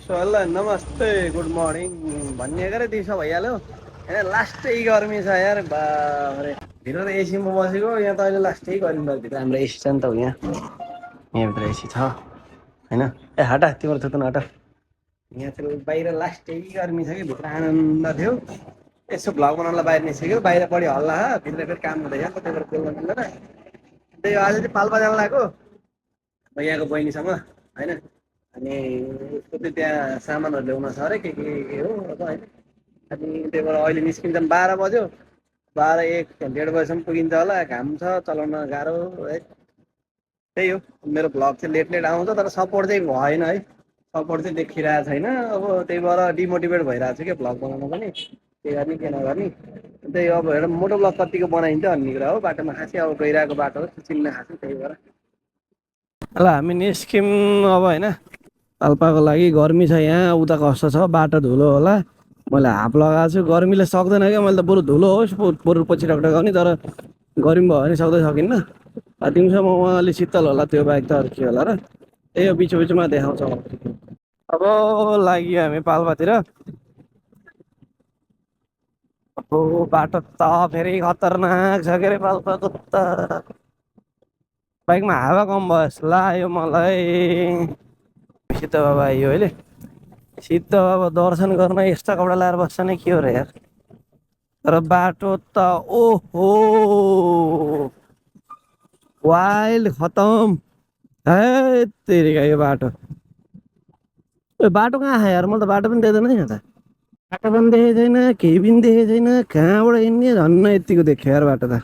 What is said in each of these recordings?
ल नमस्ते good morning भन्ने गरे दिउँसो भइहाल्यो यहाँ लास्टै गर्मी छ यार बाबरे भित्र त एसीमा बसेको यहाँ त अहिले लास्टै गर्मी भयो भित्र हाम्रो एसी छ नि त यहाँभित्र एसी छ होइन ए हटा तिम्रो थुत्नु हटा यहाँ चाहिँ बाहिर लास्टै गर्मी छ कि भित्र आनन्द थियो यसो भ्लग बनाउनलाई बाहिर निस्केको बाहिर बढी हल्ला भित्र फेरि काम हुँदैछ त्यही भएर बोल्न मिल्दैन त्यही आज चाहिँ पाल्पा जान लाग्यो यहाँको बहिनीसँग होइन अनि उसको चाहिँ त्यहाँ सामानहरू ल्याउन छ अरे के हो अब होइन अनि त्यही भएर अहिले निस्किन्छ 12 बज्यो 12-1 1:30 बजीसम्म पुगिन्छ होला घाम छ चलाउन गाह्रो है त्यही हो मेरो भ्लग चाहिँ लेट लेट आउँछ तर सपोर्ट चाहिँ भएन है सपोर्ट चाहिँ देखिरहेको छैन अब त्यही भएर डिमोटिभेट भइरहेको छु क्या भ्लग बनाउन पनि के गर्ने के नगर्ने त्यही अब हेर मोटो भ्लग कतिको बनाइन्छ भन्ने कुरा हो बाटोमा खासै अब गइरहेको बाटो हो चिन्न खासै त्यही भएर ल हामी निस्क्यौँ अब होइन पाल्पाको लागि गर्मी छ यहाँ उता कस्तो छ बाटो धुलो होला मैले हाफ लगाएको छु गर्मीले सक्दैन क्या मैले त बरु धुलो होस् बरु पछि टकटक गर्ने तर गर्मी भयो भने सक्दै सकिन्न दिउँसोमा अलिक शीतल होला त्यो बाइक त अरू के होला र त्यही हो बिचो बिचोमा देखाउँछ अब लाग्यो हामी पाल्पातिर अब बाटो त फेरि खतरनाक छ के अरे पाल्पाको त बाइकमा हावा कम भयो जस्तो लाग्यो मलाई सिद्ध बाबा आइयो अहिले सिद्ध बाबा दर्शन गर्न यस्ता कपडा लाएर बस्छ नै के हो र यार तर बाटो त ओहो वाइल्ड खतम है तेरिका यो बाटो बाटो कहाँ आयो यार मैले त बाटो पनि देख्दैन है त बाटो पनि देखेको छैन केही पनि देखेको छैन कहाँबाट हिँड्ने झन्न यतिको देख्यो यार बाटो त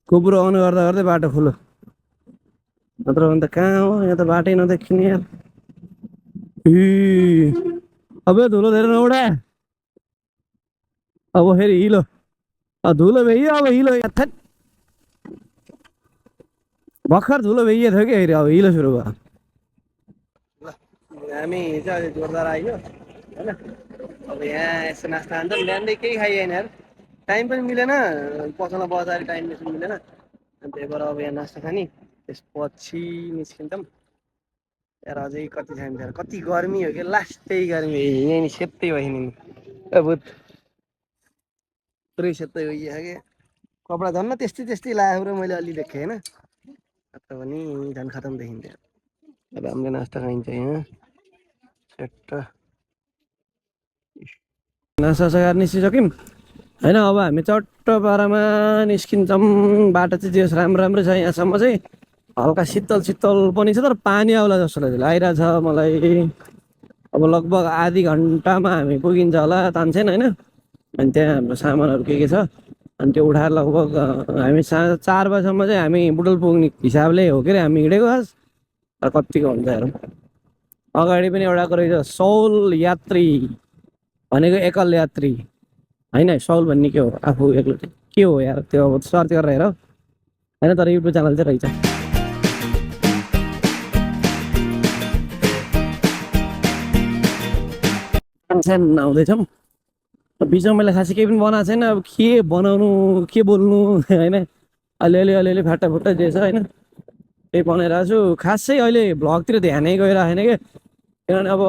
कुपुरो अन गर्दा गर्दै बाटो खुलो नत्र भने त कहाँ हो यहाँ त बाटै नदेखिने यार अब धुलो धेरै नउडा अब फेरि हिलो धुलो भइयो अब हिलो भर्खर धुलो भइयो थियो कि फेरि अब हिलो सुरु भयो हामी हिजो अहिले जोरदार आइयो होइन अब यहाँ यसो नास्ता खान्छ बिहानै केही खाइएन यार टाइम पनि मिलेन पसलमा बजार टाइम मिलेन अनि त्यही भएर अब यहाँ नास्ता खाने त्यसपछि निस्किन्छौँ यार अझै कति छ यार कति गर्मी हो कि लास्टै गर्मी यहीँ सेतै भयो नि अब पुरै सेतै भइयो कि कपडा झन् त्यस्तै त्यस्तै लाग्यो र मैले अलि देखेँ होइन अथवा पनि झन् खतम देखिन्थ्यो अब हामीले नास्ता खाइन्छ यहाँ सेट नास्ता सघाएर निस्किसक्यौँ होइन अब हामी चट्ट पारामा निस्किन्छौँ बाटो चाहिँ जे राम्रो राम्रो छ यहाँसम्म चाहिँ हल्का शीतल शीतल पनि छ तर पानी आउला जस्तो लागिरहेछ मलाई अब लगभग आधी घन्टामा हामी पुगिन्छ होला तान्छेन होइन अनि त्यहाँ हाम्रो सामानहरू के छ अनि त्यो उठाएर लगभग हामी 4 बजीसम्म चाहिँ हामी बुटोल पुग्ने हिसाबले हो के अरे हामी हिँडेको खास र कतिको हुन्छ हेरौँ अगाडि पनि एउटा रहेछ सौल यात्री भनेको एकल यात्री होइन सौल भन्ने के हो आफू एक्लो के हो यार त्यो अब सर्च गरेर हेर होइन तर युट्युब च्यानल चाहिँ रहेछ आउँदैछौँ बिचमा मैले खासै केही पनि बनाएको छैन अब के बनाउनु के बोल्नु होइन अलिअलि फाटाफुट्टा जे छ होइन त्यही बनाइरहेको छु खासै अहिले भ्लगतिर ध्यानै गइरहेको छैन क्या किनभने अब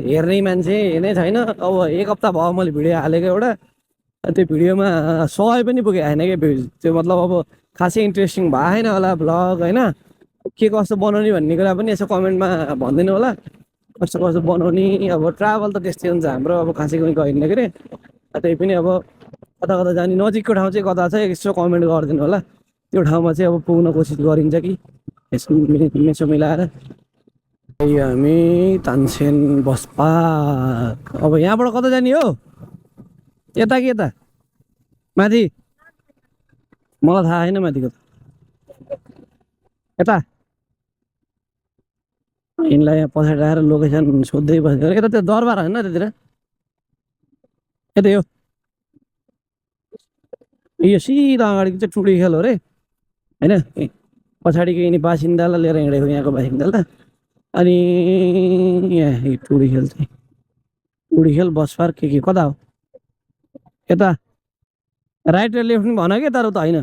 हेर्ने मान्छे नै छैन अब एक हप्ता भयो मैले भिडियो हालेको एउटा त्यो भिडियोमा 100 पनि पुगेको छैन क्या त्यो मतलब अब खासै इन्ट्रेस्टिङ भएन होला भ्लग होइन के कस्तो बनाउने भन्ने कुरा पनि यसो कमेन्टमा भनिदिनु होला कस्तो कस्तो बनाउने अब ट्राभल त त्यस्तै हुन्छ हाम्रो अब खासै कुनै गइन्न के अरे त्यही पनि अब कता कता जाने नजिकको ठाउँ चाहिँ कता छ यसो कमेन्ट गरिदिनु होला त्यो ठाउँमा चाहिँ अब पुग्न कोसिस गरिन्छ कि यसो मिलाएर हामी तानसेन बस पार्क अब यहाँबाट कता जाने हो यता कि यता माथि मलाई थाहा छैन माथिको यता यिनलाई यहाँ पछाडि आएर लोकेसन सोध्दै बसेको यता त्यो दरबार होइन त्यतिर यतै हो यो सिधा अगाडिको चाहिँ टुडी खेल हो रे होइन पछाडिको यिनी बासिन्दालाई लिएर हिँडेको यहाँको बासिन्दालाई अनि यहाँ टुडी खेल चाहिँ टुडी खेल बस पार्क के कता हो यता राइट र लेफ्ट पनि भन क्या तर त होइन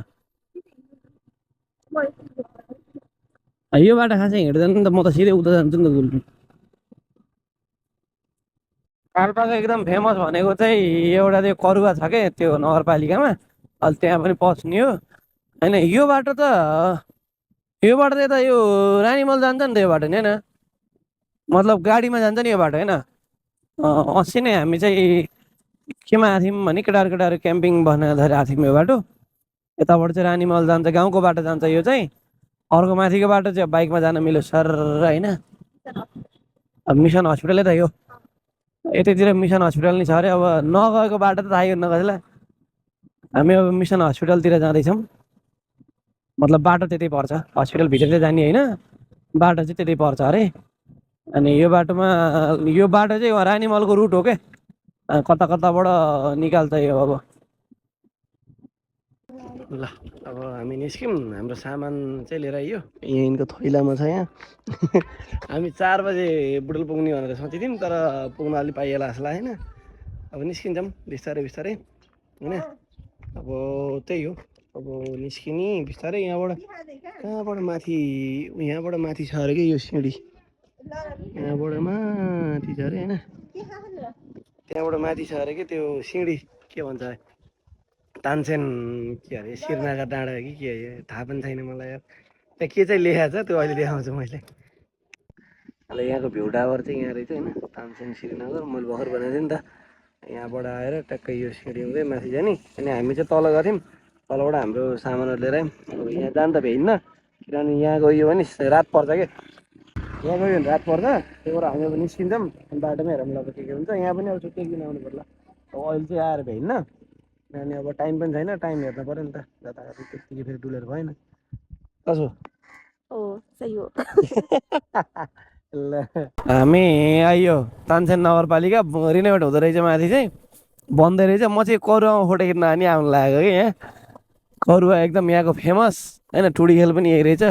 यो बाटो खासै हिँड्दैन नि त म त सिधै उता जान्छु नि त गुल्मी पाल्पाको एकदम फेमस भनेको चाहिँ एउटा त्यो करुवा छ के त्यो नगरपालिकामा अहिले त्यहाँ पनि पस्ने हो होइन। यो बाटो त यता यो रानीमल जान्छ नि त यो बाटो नि होइन, मतलब गाडीमा जान्छ नि यो बाटो होइन। अस्ति नै हामी चाहिँ केमा आएको थियौँ भने केटाहरू केटाहरू क्याम्पिङ बस्न आएको थियौँ यो बाटो। यताबाट चाहिँ रानीमल जान्छ, गाउँको बाटो जान्छ यो चाहिँ। अर्को माथिको बाटो चाहिँ बाइकमा जान मिल्यो सर होइन। अब मिसन हस्पिटलै त यो यतैतिर मिसन हस्पिटल नि छ अरे। अब नगएको बाटो त थाहै हुन्न कसैलाई। हामी अब मिसन हस्पिटलतिर जाँदैछौँ, मतलब बाटो त्यतै पर्छ, हस्पिटलभित्र चाहिँ जाने होइन, बाटो चाहिँ त्यतै पर्छ अरे। अनि यो बाटोमा यो बाटो चाहिँ रानीमलको रुट हो क्या, कता कताबाट निकाल्छ यो अब। ल अब हामी निस्क्यौँ, हाम्रो सामान चाहिँ लिएर आइयो, यहाँ यिनको थैलामा छ यहाँ। हामी 4 बजे बुटोल पुग्ने भनेर सोचेथ्यौँ, तर पुग्न अलि पाइएला जस्तो लागेन। अब निस्किन्छौँ बिस्तारै बिस्तारै होइन। अब त्यही हो, अब निस्किने बिस्तारै यहाँबाट। कहाँबाट माथि, यहाँबाट माथि छ अरे कि यो सिँढी, यहाँबाट माथि छ अरे होइन, त्यहाँबाट माथि छ अरे कि त्यो सिँढी, के भन्छ तानसेन के अरे श्रीनगर डाँडा कि के थाहा पनि छैन मलाई यार। त्यहाँ के चाहिँ लेखेको छ त्यो अहिले देखाउँछु मैले। अहिले यहाँको भ्यू टावर चाहिँ यहाँ रहेछ होइन, तानसेन श्रीनगर। मैले भर्खर बनाएको थिएँ नि त, यहाँबाट आएर ट्याक्कै यो सिँढी हुँदै माथि जाने। अनि हामी चाहिँ तल गएको थियौँ, तलबाट हाम्रो सामानहरू लिएर आयौँ। अब यहाँ जान त भ्याइन्न, किनभने यहाँ गयो भने रात पर्छ क्या, यहाँ गयो भने रात पर्छ। त्यही भएर हामी अब निस्किन्छौँ, बाटोमै हेरौँ ल के हुन्छ। यहाँ पनि अब छुट्टै किन आउनु पर्ला, अब अहिले चाहिँ आएर भ्याइन्न। अनि अब टाइम पनि छैन, टाइम हेर्नु पऱ्यो नि त, जताततै त्यत्तिकै फेरि डुलेर भएन। कसो सही हो। ल हामी आइयो तानसेन नगरपालिका, रिनोभेट हुँदो रहेछ माथि चाहिँ, बन्दै रहेछ। म चाहिँ करुवामा फोटो खिच्न नि आउनु लागेको कि यहाँ। करुवा एकदम यहाँको फेमस होइन, टुडी खेल पनि यही रहेछ,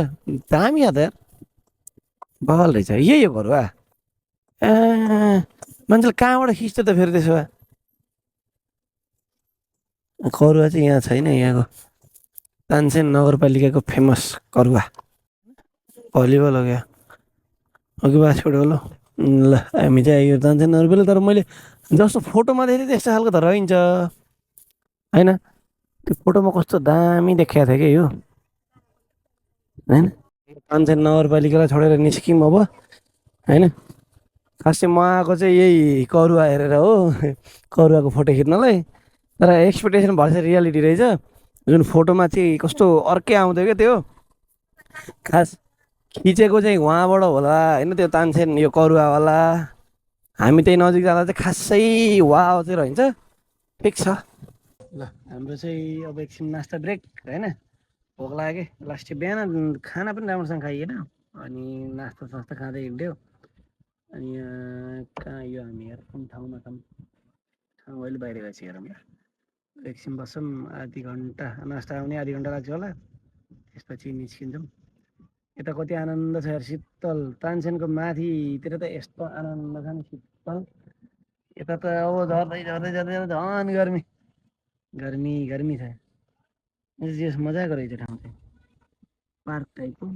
दामी छ त यार, बल रहेछ। यही हो करुवा। मान्छेले कहाँबाट खिच्छ त फेरि त्यसो भए। करुवा चाहिँ यहाँ छैन, यहाँको तानसेन नगरपालिकाको फेमस करुवा। भलिबल हो क्या, अघि बास्केटबल हो। ल हामी चाहिँ आइयो तानसेन नगरपालिका, तर मैले जस्तो फोटोमा देखेँ त्यस्तो खालको त रहन्छ होइन। त्यो फोटोमा कस्तो दामी देखाएको थियो क्या यो होइन। तानसेन नगरपालिकालाई छोडेर निस्क्यौँ अब होइन। खासै म आएको चाहिँ यही करुवा हेरेर हो, करुवाको फोटो खिच्नलाई। तर एक्सपेक्टेसन भएछ रियालिटी रहेछ, जुन फोटोमा चाहिँ कस्तो अर्कै आउँथ्यो क्या त्यो। खास खिचेको चाहिँ उहाँबाट होला होइन, त्यो तानसेन यो करुवावाला। हामी त्यही नजिक जाँदा चाहिँ खासै वाउ चाहिँ रहन्छ। ठिक छ ल, हाम्रो चाहिँ अब एकछिन नास्ता ब्रेक होइन। भोक लाग्यो कि लास्ट बिहान खाना पनि राम्रोसँग खाइएन, अनि नास्ता सास्ता खाँदै हिँड्यो। अनि कहाँ यो हामी यार कुन ठाउँमा छौँ, ठाउँ अहिले बाहिर गएपछि हेरौँ ल। एकछिन बस्छौँ, आधी घन्टा नास्ता आउने आधी घन्टा लाग्छ होला, त्यसपछि निस्किन्छौँ। यता कति आनन्द छ यार, शीतल। तानसेनको माथितिर त यस्तो आनन्द छ नि शीतल, यता त अब झर्दै झर्दै झर्दै झन् गर्मी गर्मी गर्मी छ। यस मजाको रहेछ ठाउँ चाहिँ, पार्क टाइपको।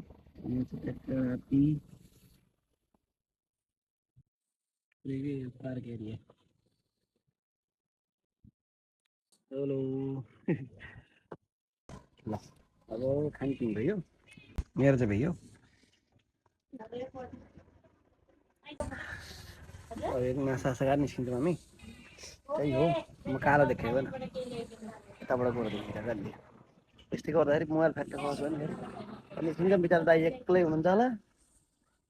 Park area. हेलो ल अब खानपिन भयो, मेरो चाहिँ भयो। अब माछा गाडी निस्किन्छौँ हामी, त्यही हो। म कालो देखेको होइन, यताबाट गएर देखिरहेको अलि यस्तै गर्दाखेरि मोबाइल फ्याक्टर पाउँछ नि फेरि। अनि निस्किन्छौँ, बिचरा दाइ एक्लै हुनुहुन्छ होला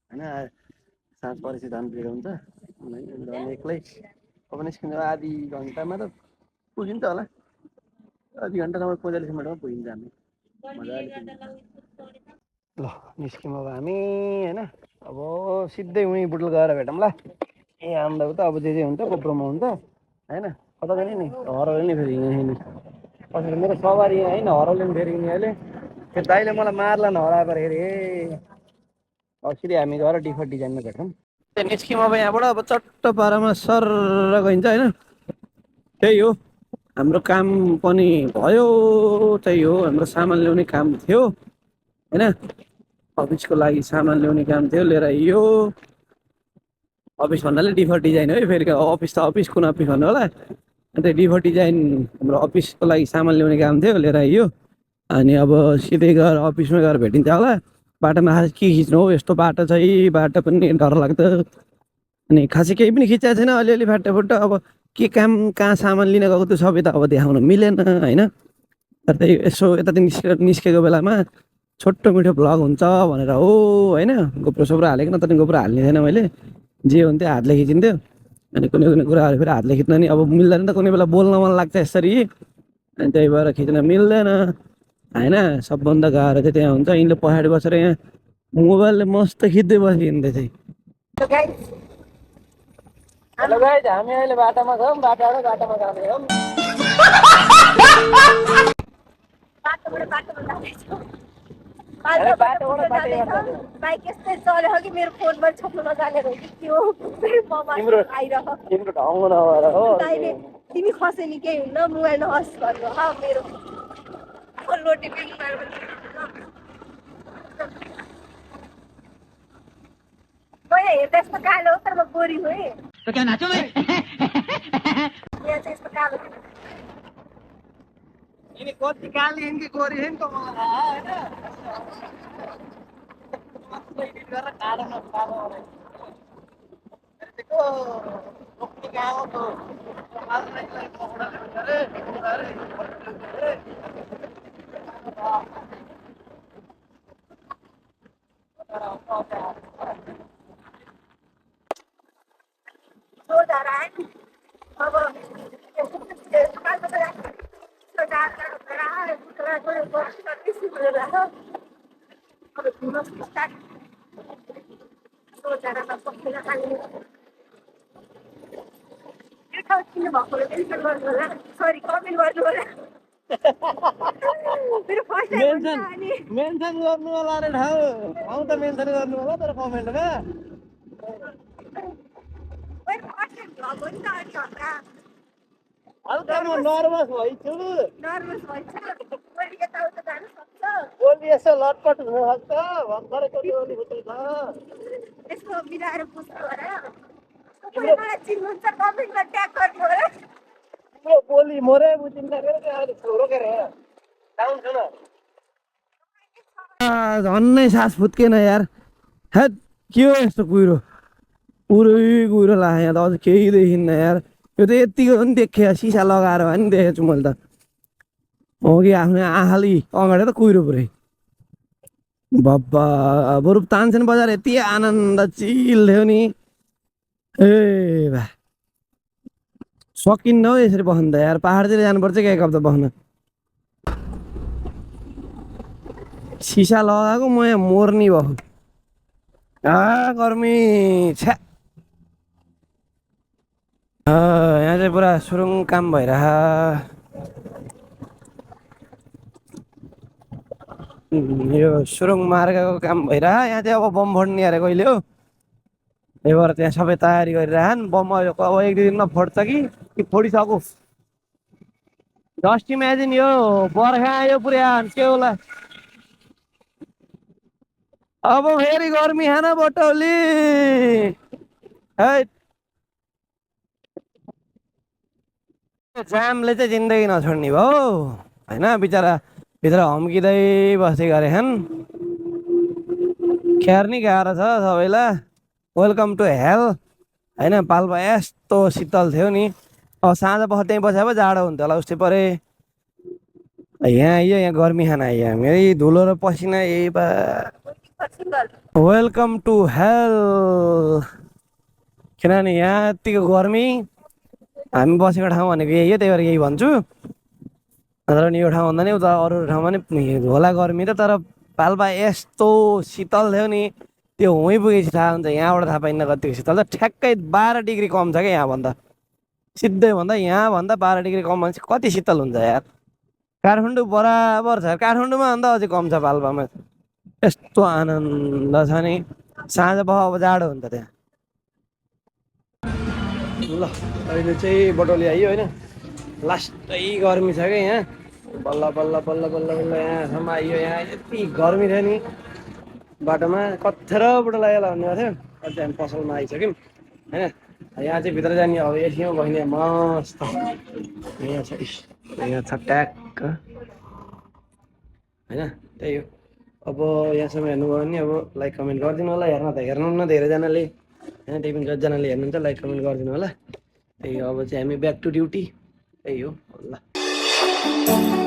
होइन, साँझ परेपछि झन् भिड हुन्छ झन् एक्लै। अब निस्किन्छौँ, आधी घन्टामा त पुगिन्छ होला, आधी घन्टा नभए 45 मिनटमा पुगिन्छ हामी मजाले। ल निस्क्यौँ अब हामी होइन। अब सिधै उहीँ बुटुल गएर भेटौँ ल। ए आउँदा त अब जे हुन्छ कोप्रोमा हुन्छ होइन। कता जाने नि, हराउने नि फेरि यहीँ नि कसरी मेरो सवारी यहाँ होइन, हराउले नि फेरि यिनीहरूले। त्यो दाइले मलाई मार्ला न हराएको फेरि। ए अब सिधै हामी गएर डिफल्ट डिजाइनमा भेटौँ। निस्क्यौँ अब यहाँबाट, अब चट्ट पारामा सर गइन्छ होइन। त्यही हो, हाम्रो काम पनि भयो। त्यही हो, हाम्रो सामान ल्याउने काम थियो होइन, अफिसको लागि सामान ल्याउने काम थियो, लिएर आइयो। अफिस भन्नाले डिफल्ट डिजाइन हो है फेरि अफिस त अफिस कुन अफिस भन्नु होला अन्त डिफल्ट डिजाइन हाम्रो अफिसको लागि सामान ल्याउने काम थियो लिएर आइयो अनि अब सिधै गएर अफिसमै गएर भेटिन्छ होला बाटोमा खास के खिच्नु हौ यस्तो बाटो छ है बाटो पनि डर लाग्दो अनि खासै केही पनि खिचेको छैन अलिअलि फाटाफुट्टा अब के काम कहाँ सामान लिन गएको त्यो सबै त अब देखाउनु मिलेन होइन तर त्यही यसो यतातिर निस्केको बेलामा छोटो मिठो भ्लग हुन्छ भनेर हो होइन गोप्रो सोप्रो हालेको न तर गोप्रो हाल्ने थिएन मैले जे हुन्थ्यो हातले खिचिन्थ्यो अनि कुनै कुनै कुराहरू फेरि हातले खिच्न नि अब मिल्दैन त कुनै बेला बोल्न मन लाग्छ यसरी अनि त्यही भएर खिच्न मिल्दैन होइन सबभन्दा गाह्रो चाहिँ त्यहाँ हुन्छ यिनले पछाडि बसेर यहाँ मोबाइलले मस्त खिच्दै बसिहिँड्दै चाहिँ हेलो गाइज हामी अहिले बाटोमा छौँ बाटोबाट बाटोमा जाँदैछौँ बाइक यस्तै चल्यो कि मेरो फोनमा छोप्नु नजाने हो कि के हो तिम्रो ढङ्ग नभएर हो तिमी खसेनी केही हुन्न मोबाइल नहस् भन्नु मेरो लोटी हेर्दा यस्तो कालो हो तर म गोरी हो है यहाँ चाहिँ यस्तो कालो कति काली कि गोरी होइन त मलाई थाहा सरी कमेन्ट गर्नु होला मेरो फर्स्ट मेन्सन गर्नु होला रे ठाउँ त मेन्सन गर्नु होला तर कमेन्टमा हल्का म नर्भस भइछु गोली यसो लटपट हुनसक्छ भर्खरै कति गोली फुट्दै छ यसको मिलाएर पुस्नु होला चिन्नुहुन्छ कमेन्टमा ट्याग गर्नु होला तिम्रो गोली मोरै बुझिन्छ रे अहिले छोरो के रे डाउन छ न झन्नै सास फुत्केन यार हेट के हो यस्तो कुहिरो पुरै कुहिरो लाग्यो यहाँ त अझ केही देखिन्न यार यो त यतिको पनि देखेँ सिसा लगाएर भए नि देखेको छु मैले त हो कि आफ्नो आँखाले अगाडि त कुहिरो पुरै बब्बा बरु तानसेन बजार यति आनन्द चिल थियो नि ए भा सकिन्न हौ यसरी बस्नु त यार पाहाडतिर जानुपर्छ क्या एक हप्ता बस्न सिसा लगाएको म यहाँ मर्नी भयो गर्मी छ्या यहाँ चाहिँ पुरा सुरुङ काम भइरह यो सुरुङ मार्गको काम भइरह यहाँ चाहिँ अब बम फड्ने अरे कहिले हो त्यही भएर त्यहाँ सबै तयारी गरिरहन् बम अब एक दुई दिनमा फट्छ कि फोडिसक्यो जस्ट इमेजिन यो बर्खा आयो पुरा के होला अब फेरि गर्मी खान बटौली है जामले चाहिँ जिन्दगी नछोड्ने भयो होइन बिचरा भित्र हम्किँदै बस्दै गरेछन् ख्यार नि गाह्रो छ सबैलाई वेलकम टु हेल होइन पाल्पा यस्तो शीतल थियो नि अब साँझ पख त्यहीँ बस्यो भए जाडो हुन्थ्यो होला उस्तै परे यहाँ आइयो यहाँ गर्मी खान आइयो हामी है धुलो र पसिना ए बा वेलकम टु हेल किनभने यहाँ यतिको गर्मी हामी बसेको ठाउँ भनेको यही हो त्यही भएर यही भन्छु तर नि यो ठाउँ भन्दा नि उता अरू ठाउँमा नि होला गर्मी त तर पाल्पा यस्तो शीतल थियो नि त्यो हुँ पुगेपछि थाहा हुन्छ यहाँबाट थाहा पाइन्न कतिको शीतल त ठ्याक्कै 12 डिग्री कम छ क्या यहाँभन्दा सिधै भन्दा यहाँभन्दा 12 डिग्री कम भने कति शीतल हुन्छ यार काठमाडौँ बराबर छ काठमाडौँमा भन्दा अझै कम छ पाल्पामा यस्तो आनन्द छ नि साँझ पख अब जाडो हुन्छ त्यहाँ ल अहिले चाहिँ बटोली आइयो होइन लास्टै गर्मी छ क्या यहाँ बल्ल बल्ल बल्ल बल्ल बल्ल यहाँसम्म आइयो यहाँ यति गर्मी थियो नि बाटोमा कत्थेरबाट लागेर भन्नुभएको थियो अहिले हामी पसलमा आइसक्यौँ होइन यहाँ चाहिँ भित्र जाने अब एसीमा बस्ने मस्त यहाँ छ यहाँ छ ट्याक्क होइन त्यही हो अब यहाँसम्म हेर्नुभयो भने अब लाइक कमेन्ट गरिदिनु होला हेर्न त हेर्नुहुन्न धेरैजनाले होइन त्यही पनि जतिजनाले हेर्नुहुन्छ लाइक कमेन्ट गरिदिनु होला त्यही हो अब चाहिँ हामी ब्याक टु ड्युटी त्यही हो ल